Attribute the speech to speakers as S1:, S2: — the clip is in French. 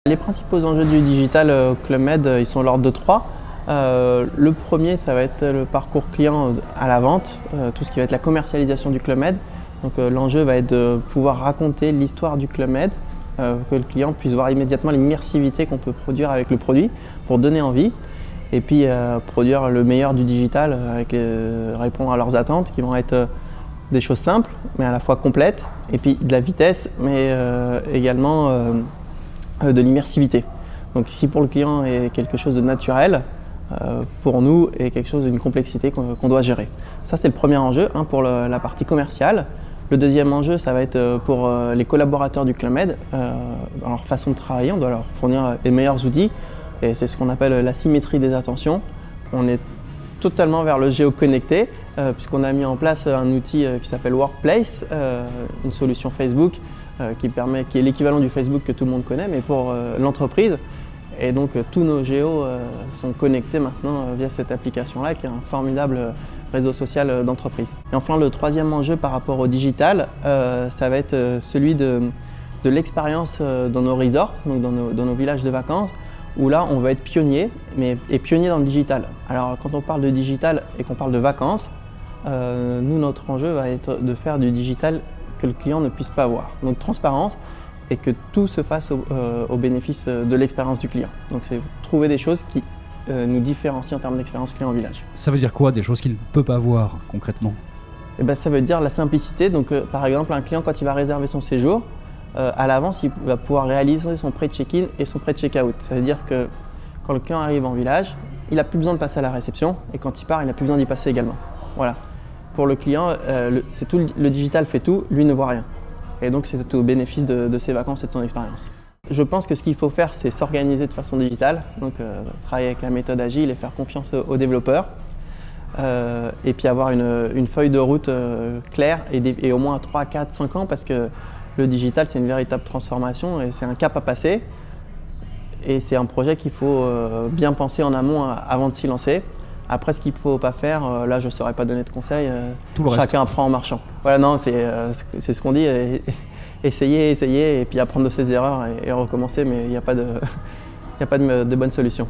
S1: Les principaux enjeux du digital Club Med, ils sont l'ordre de trois. Le premier, ça va être le parcours client à la vente, tout ce qui va être la commercialisation du Club Med. Donc l'enjeu va être de pouvoir raconter l'histoire du Club Med, que le client puisse voir immédiatement l'immersivité qu'on peut produire avec le produit pour donner envie. Et puis produire le meilleur du digital, répondre à leurs attentes qui vont être des choses simples mais à la fois complètes, et puis de la vitesse mais également de l'immersivité. Donc si pour le client est quelque chose de naturel, pour nous est quelque chose d'une complexité qu'on doit gérer. Ça c'est le premier enjeu, pour la partie commerciale. Le deuxième enjeu, ça va être pour les collaborateurs du Club Med, dans leur façon de travailler. On doit leur fournir les meilleurs outils et c'est ce qu'on appelle la symétrie des attentions. On est totalement vers le géoconnecté puisqu'on a mis en place un outil qui s'appelle Workplace, une solution Facebook qui est l'équivalent du Facebook que tout le monde connaît mais pour l'entreprise. Et donc tous nos géos sont connectés maintenant via cette application-là qui est un formidable réseau social d'entreprise. Et enfin le troisième enjeu par rapport au digital, ça va être celui de l'expérience dans nos resorts, donc dans nos villages de vacances, où là on va être pionnier, et pionnier dans le digital. Alors quand on parle de digital et qu'on parle de vacances, nous notre enjeu va être de faire du digital que le client ne puisse pas voir. Donc transparence, et que tout se fasse au bénéfice de l'expérience du client. Donc c'est trouver des choses qui nous différencient en termes d'expérience client au village.
S2: Ça veut dire quoi, des choses qu'il ne peut pas voir concrètement?
S1: Ça veut dire la simplicité. Donc par exemple, un client quand il va réserver son séjour, à l'avance il va pouvoir réaliser son pré-check-in et son pré-check-out. Ça veut dire que quand le client arrive en village, il n'a plus besoin de passer à la réception, et quand il part, il n'a plus besoin d'y passer également. Voilà. Pour le client, le digital fait tout, lui ne voit rien. Et donc c'est au bénéfice de ses vacances et de son expérience. Je pense que ce qu'il faut faire, c'est s'organiser de façon digitale, donc travailler avec la méthode agile et faire confiance aux développeurs, et puis avoir une feuille de route claire et au moins 3, 4, 5 ans, parce que le digital c'est une véritable transformation et c'est un cap à passer, et c'est un projet qu'il faut bien penser en amont avant de s'y lancer. Après, ce qu'il ne faut pas faire, là je ne saurais pas donner de conseils, chacun apprend en marchant. Voilà, non, c'est ce qu'on dit, essayer, et puis apprendre de ses erreurs et recommencer, mais il n'y a pas de bonne solution.